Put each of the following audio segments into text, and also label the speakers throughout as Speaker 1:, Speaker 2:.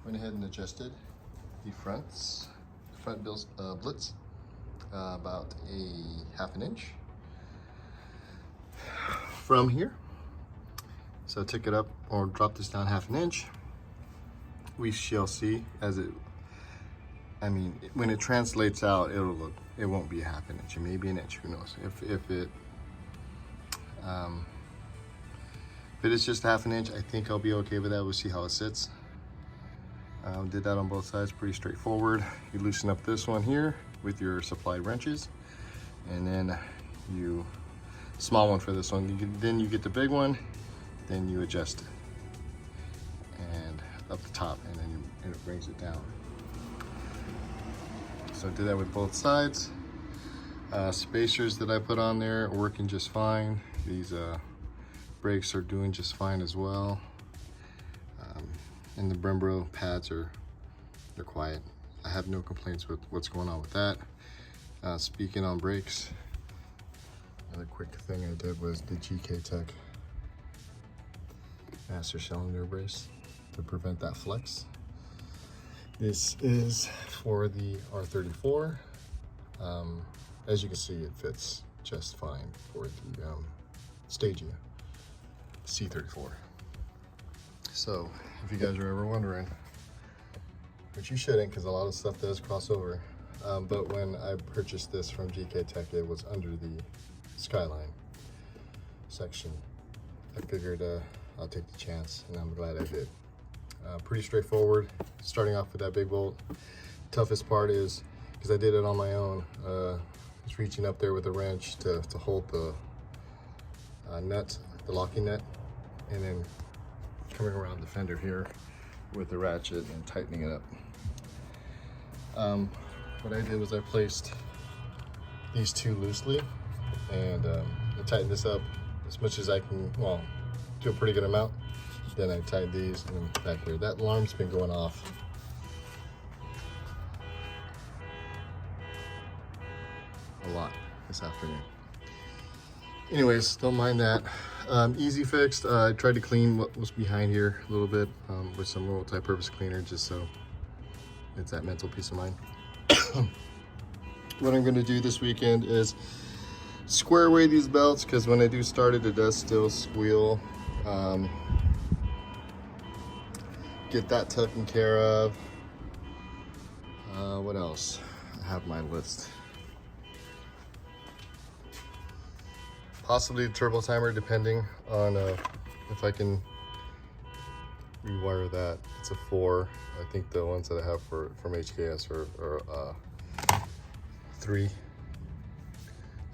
Speaker 1: Went ahead and adjusted the front blitz about a half an inch from here. So tick it up or drop this down half an inch. We shall see as it, when it translates out, it won't be a half an inch, it may be an inch, who knows. If it is just half an inch, I think I'll be okay with that. We'll see how it sits. Did that on both sides, pretty straightforward. You loosen up this one here with your supplied wrenches, and then small one for this one. Then you get the big one, then you adjust it and up the top, and then it brings it down. So I did that with both sides. Spacers that I put on there are working just fine. These brakes are doing just fine as well. And the Brembo pads they're quiet. I have no complaints with what's going on with that. Speaking on brakes, another quick thing I did was the GK Tech master cylinder brace to prevent that flex. This is for the R34. As you can see, it fits just fine for the Stagea C34. So if you guys are ever wondering, which you shouldn't because a lot of stuff does cross over, but when I purchased this from GK Tech, it was under the Skyline section. I figured I'll take the chance, and I'm glad I did. Pretty straightforward, starting off with that big bolt. Toughest part is, because I did it on my own, just reaching up there with a wrench to hold the nut, the locking nut, and then coming around the fender here with the ratchet and tightening it up. What I did was I placed these two loosely, and I tightened this up as much as I can, well, to a pretty good amount. Then I tied these and then back here. That alarm's been going off a lot this afternoon. Anyways, don't mind that. Easy fixed. I tried to clean what was behind here a little bit with some multi-purpose cleaner, just so it's that mental peace of mind. What I'm going to do this weekend is square away these belts, because when I do start it, it does still squeal. Get that taken care of. What else? I have my list. Possibly the turbo timer, depending on if I can rewire that. It's a 4. I think the ones that I have from HKS are 3.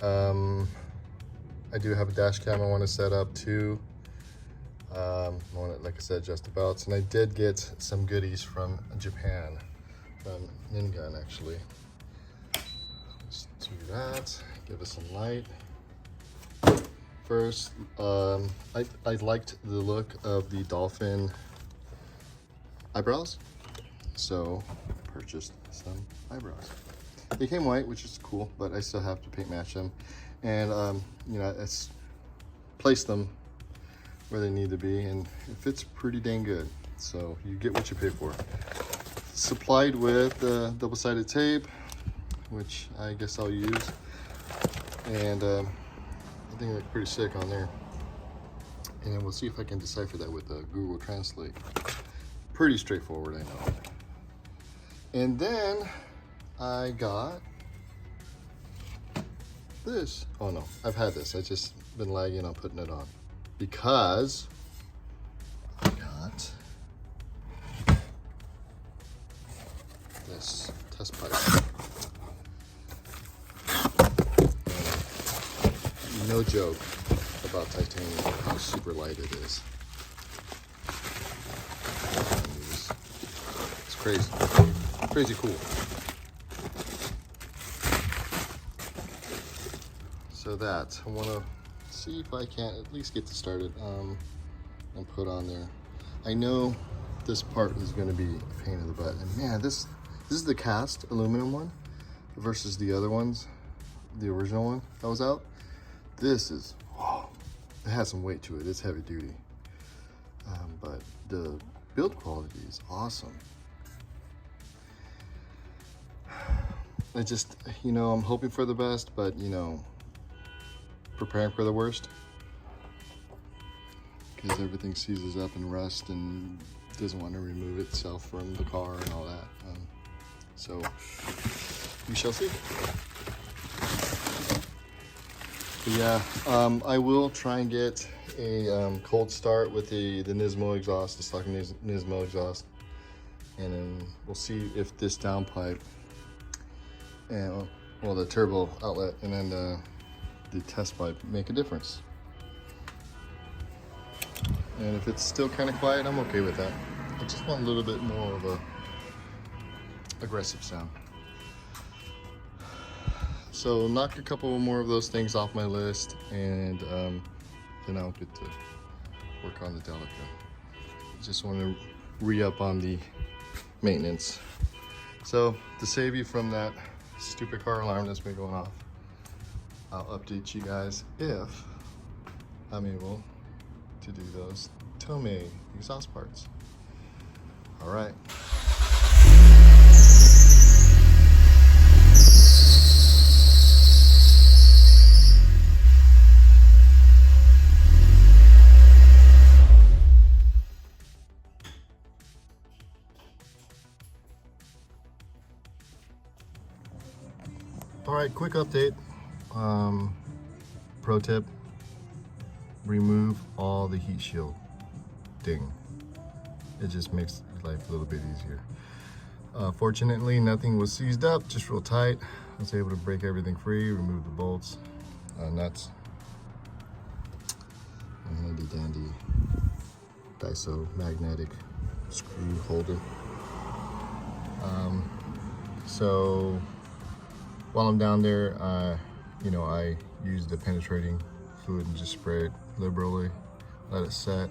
Speaker 1: I do have a dash cam I want to set up too. I want to, like I said, adjust the belts, and I did get some goodies from Japan, from Nissan actually. Let's do that. Give us some light. First, I liked the look of the dolphin eyebrows, so I purchased some eyebrows. They came white, which is cool, but I still have to paint match them, and it's placed them where they need to be, and it fits pretty dang good. So you get what you pay for. Supplied with double-sided tape, which I guess I'll use, and I think they're pretty sick on there. And then we'll see if I can decipher that with Google Translate. Pretty straightforward, I know. And then I got this. Oh no, I've had this. I just been lagging on putting it on because I got this test pipe. No joke about titanium, how super light it is. It's crazy, crazy cool. So that, I want to see if I can at least get this started and put on there. I know this part is going to be a pain in the butt, and man, this is the cast aluminum one versus the other ones, the original one that was out. This is, whoa, it has some weight to it. It's heavy duty, but the build quality is awesome. I just, you know, I'm hoping for the best, but you know, preparing for the worst, because everything seizes up and rusts and doesn't want to remove itself from the car and all that. So we shall see. But yeah, I will try and get a cold start with the Nismo exhaust, the stock Nismo exhaust, and then we'll see if this downpipe and well, the turbo outlet and then the test pipe make a difference. And if it's still kind of quiet, I'm okay with that. I just want a little bit more of a aggressive sound. So knock a couple more of those things off my list, and then I'll get to work on the Delica. Just want to re-up on the maintenance. So to save you from that stupid car alarm that's been going off, I'll update you guys if I'm able to do those Tomei exhaust parts. All right. All right, quick update. Pro tip, remove all the heat shield ding. It just makes life a little bit easier. Fortunately, nothing was seized up, just real tight. I was able to break everything free, remove the bolts, nuts, a handy dandy Daiso magnetic screw holder. So while I'm down there, you know, I use the penetrating fluid and just spray it liberally, let it set.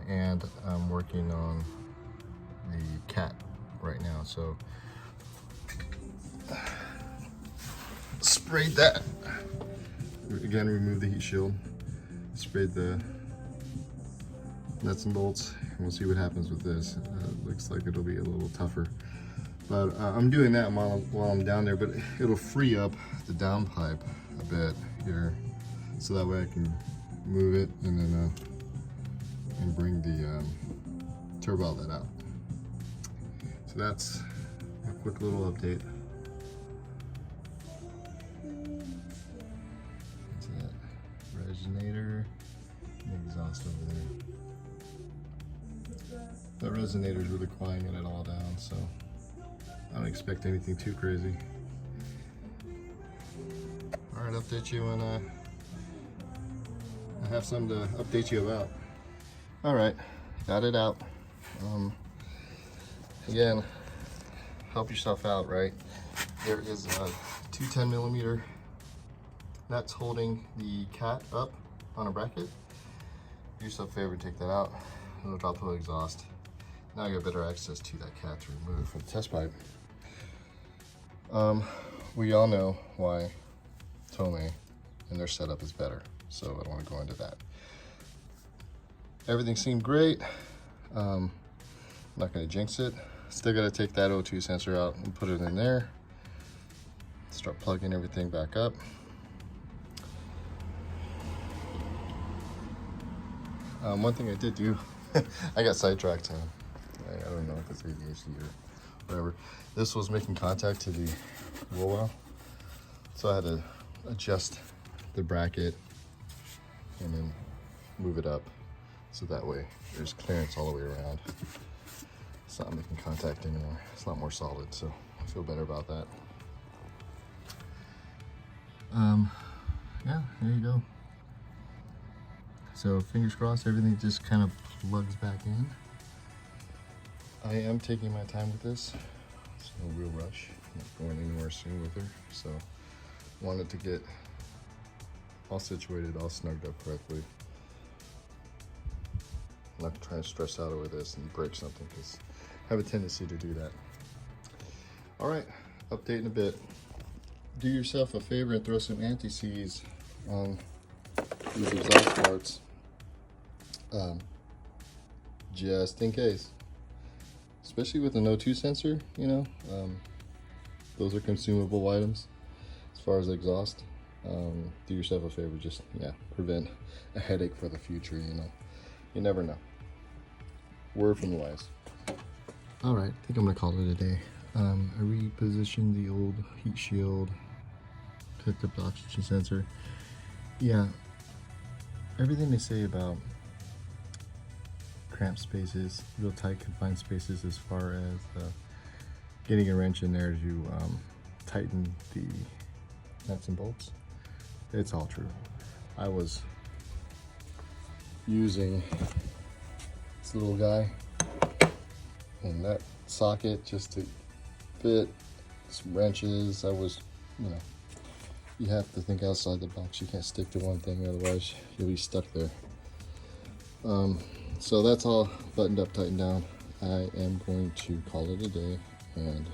Speaker 1: And I'm working on the cat right now, so sprayed that. Again, remove the heat shield, sprayed the nuts and bolts, and we'll see what happens with this. Looks like it'll be a little tougher, but I'm doing that while I'm down there, but it'll free up the downpipe a bit here, so that way I can move it and then and bring the turbo outlet out. So that's a quick little update. That's that resonator and exhaust over there. That resonator is really quieting it all down, so I don't expect anything too crazy. All right, update you when I have something to update you about. All right, got it out. Again, help yourself out, right? There is a 210mm nuts holding the cat up on a bracket. Do yourself a favor and take that out. It'll drop the exhaust. Now I got better access to that cat to remove from the test pipe. We all know why Tomei and their setup is better, so I don't want to go into that. Everything seemed great. I'm not going to jinx it. Still got to take that O2 sensor out and put it in there. Start plugging everything back up. One thing I did do, I got sidetracked. I don't know if it's ADHD or whatever. This was making contact to the wheel well, so I had to adjust the bracket and then move it up, so that way there's clearance all the way around. It's not making contact anymore. It's a lot more solid, so I feel better about that. Yeah, there you go. So fingers crossed, everything just kind of plugs back in. I am taking my time with this. It's no real rush. I'm not going anywhere soon with her, so wanted to get all situated, all snugged up correctly. I'm not trying to stress out over this and break something, because I have a tendency to do that. All right, update in a bit. Do yourself a favor and throw some anti-seize on these exhaust parts, just in case. Especially with an O2 sensor, you know, those are consumable items. As far as exhaust, do yourself a favor, just prevent a headache for the future. You know, you never know. Word from the wise. All right, I think I'm gonna call it a day. I repositioned the old heat shield, hooked up the oxygen sensor. Yeah, everything they say about cramped spaces, real tight confined spaces, as far as getting a wrench in there to tighten the nuts and bolts, it's all true. I was using this little guy and that socket just to fit some wrenches. I was, you know, you have to think outside the box. You can't stick to one thing, otherwise you'll be stuck there. So that's all buttoned up, tightened down. I am going to call it a day and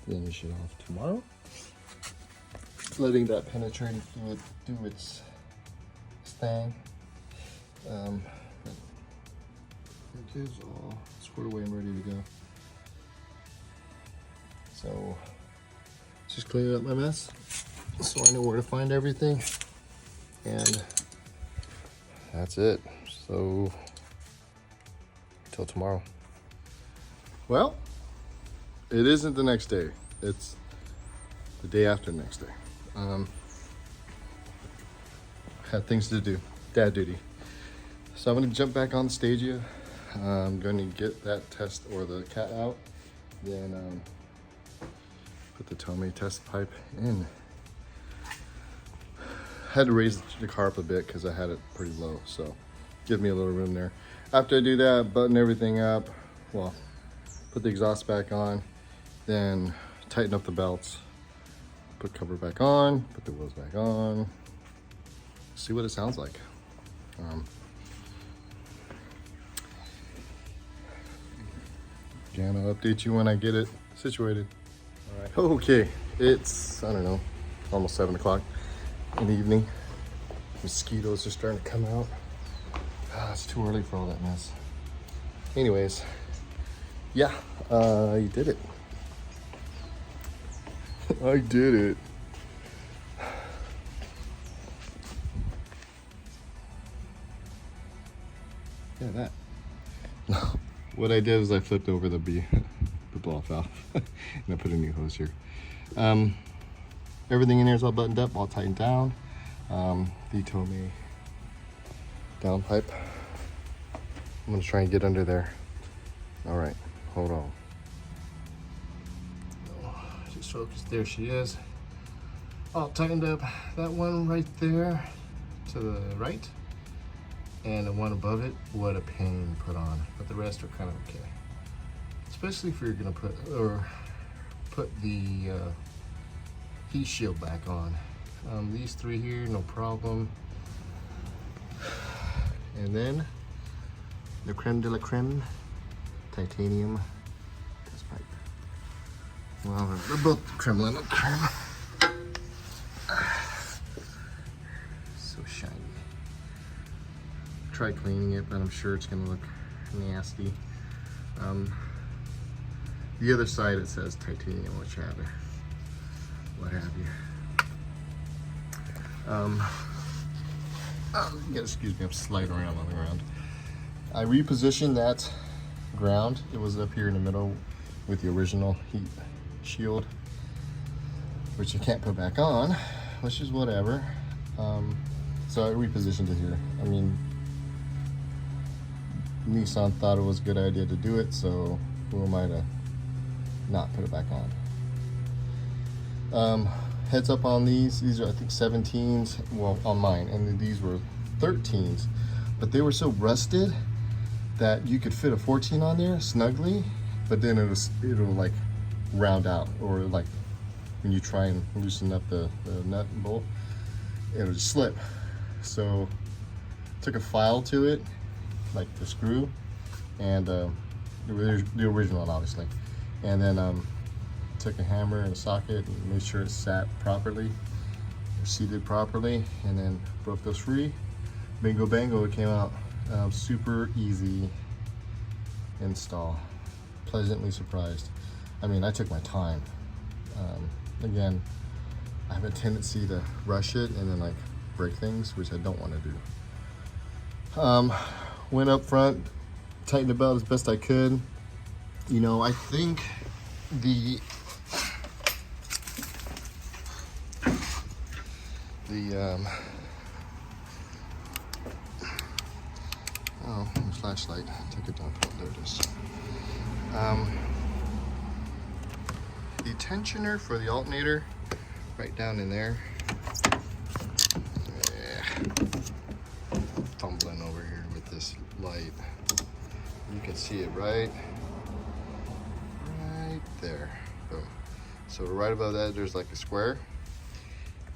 Speaker 1: finish it off tomorrow. Letting that penetrating fluid do its thing. It is all squared away and ready to go. So just cleaning up my mess so I know where to find everything, and that's it. So till tomorrow. Well, it isn't the next day, it's the day after next day. Had things to do, dad duty. So I'm gonna jump back on the Stagea. I'm gonna get that test or the cat out, then put the Tomei test pipe in. Had to raise the car up a bit because I had it pretty low, so give me a little room there. After I do that, button everything up, well, put the exhaust back on, then tighten up the belts, put cover back on, put the wheels back on, see what it sounds like. Again, I'll update you when I get it situated. All right. Okay, it's, I don't know, almost 7 o'clock in the evening. Mosquitoes are starting to come out. It's too early for all that mess. Anyways, yeah, I did it. I did it. Yeah, that. What I did was I flipped over the blow-off valve and I put a new hose here. Everything in here is all buttoned up, all tightened down. The Tomei down pipe. I'm gonna try and get under there. All right, hold on. Just focus, there she is. All tightened up. That one right there to the right, and the one above it, what a pain to put on, but the rest are kind of okay. Especially if you're gonna put the heat shield back on. These three here, no problem. And then the creme de la creme, titanium test pipe. Well, they're both creme de la creme. So shiny. Try cleaning it, but I'm sure it's gonna look nasty. The other side it says titanium, what have you. You gotta excuse me, I'm sliding around on the ground. I repositioned that ground. It was up here in the middle with the original heat shield, which you can't put back on, which is whatever. So I repositioned it here. I mean, Nissan thought it was a good idea to do it, so who am I to not put it back on? Heads up on these are I think 17s, well on mine, and then these were 13s, but they were so rusted that you could fit a 14 on there snugly, but then it'll like round out, or like when you try and loosen up the nut and bolt, it'll just slip. So took a file to it, like the screw, and the original one obviously, and then took a hammer and a socket and made sure it sat properly, or seated properly, and then broke those free. Bingo bango, it came out. Super easy install. pleasantly surprised. I mean, I took my time. Again, I have a tendency to rush it and then like break things, which I don't want to do. Went up front, tightened the belt as best I could. You know, I think the oh, my flashlight, take it down, there it is. The tensioner for the alternator, right down in there. Yeah. Fumbling over here with this light. You can see it right there. Boom. So right above that, there's like a square.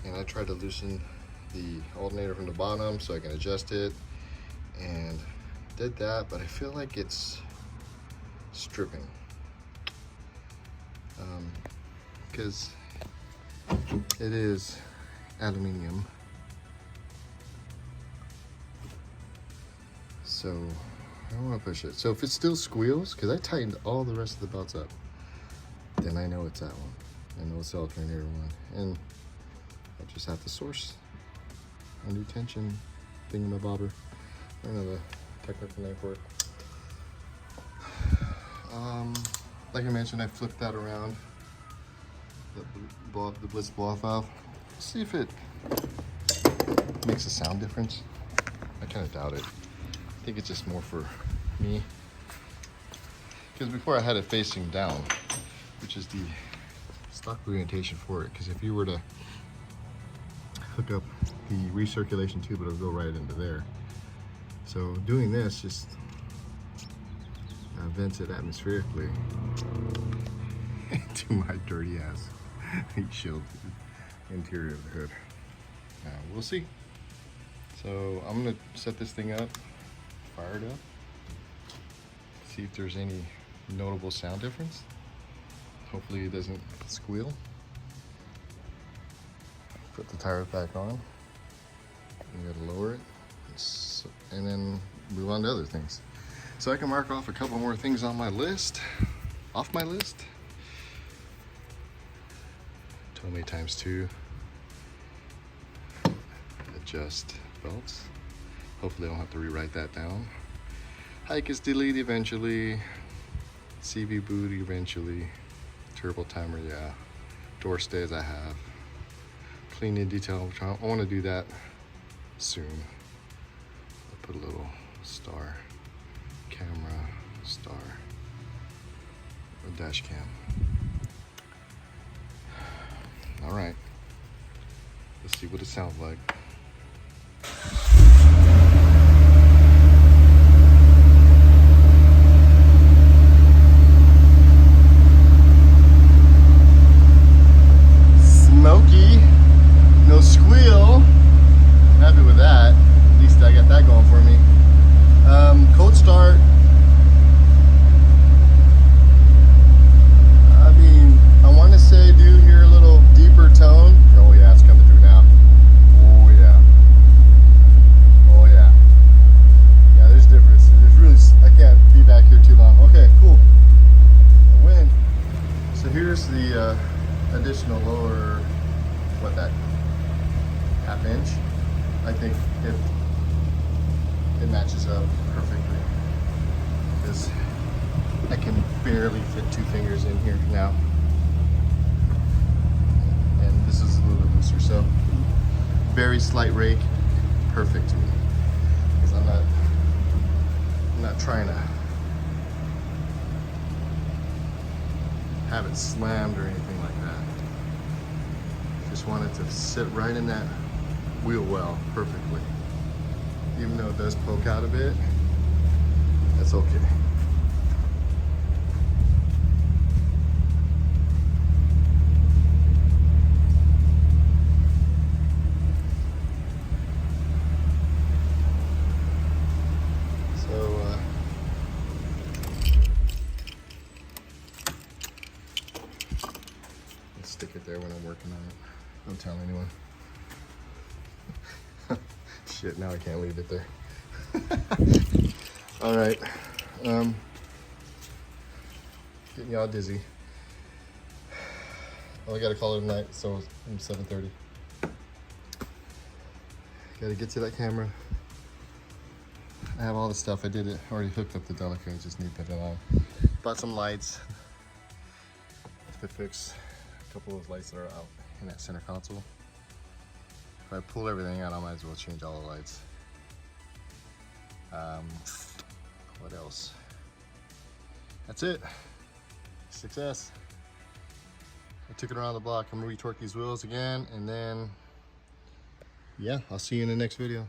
Speaker 1: And I tried to loosen the alternator from the bottom so I can adjust it. And did that, but I feel like it's stripping. Because it is aluminium. So I don't want to push it. So if it still squeals, because I tightened all the rest of the belts up, then I know it's that one. I know it's the alternator one. And I just have to source a new tension thingamabobber. I don't know the technical name for it. Like I mentioned, I flipped that around. The blitz blow-off valve. See if it makes a sound difference. I kind of doubt it. I think it's just more for me. Because before I had it facing down, which is the stock orientation for it. Because if you were to hook up the recirculation tube, it'll go right into there. So doing this just vents it atmospherically into my dirty ass heat shield interior of the hood. We'll see. So I'm gonna set this thing up, fire it up, see if there's any notable sound difference. Hopefully it doesn't squeal. Put the tires back on. You gotta lower it, and then move on to other things. So I can mark off a couple more things on my list, off my list. Tomei ×2. Adjust belts. Hopefully I don't have to rewrite that down. Hike is delete eventually. CV boot eventually. Turbo timer, yeah. Door stays I have. Cleaning detail, I want to do that soon. I'll put a little star, camera, star, a dash cam. All right, let's see what it sounds like. Smoky, no squeal. I'm happy with that. At least I got that going for me. Cold start. I mean, I want to say do hear a little deeper tone. Oh yeah, it's coming through now. Oh yeah. Oh yeah. Yeah, there's difference. There's really, I can't be back here too long. Okay, cool. A win. So here's the additional lower, what, that half inch. I think it matches up perfectly, because I can barely fit 2 fingers in here now, and this is a little bit looser, so very slight rake, perfect to me, because I'm not trying to have it slammed or anything like that. Just want it to sit right in that wheel well perfectly. Even though it does poke out a bit, that's okay. So, let's stick it there when I'm working on it. Don't tell anyone. Shit, now I can't leave it there. getting y'all dizzy. Oh, I got to call it a night, so it's 7:30. Got to get to that camera. I have all the stuff. I did it. Already hooked up the Delica. I just need that on. Bought some lights to fix a couple of lights that are out in that center console. If I pull everything out, I might as well change all the lights. What else? That's it. 6S. I took it around the block. I'm gonna retorque these wheels again, and then yeah, I'll see you in the next video.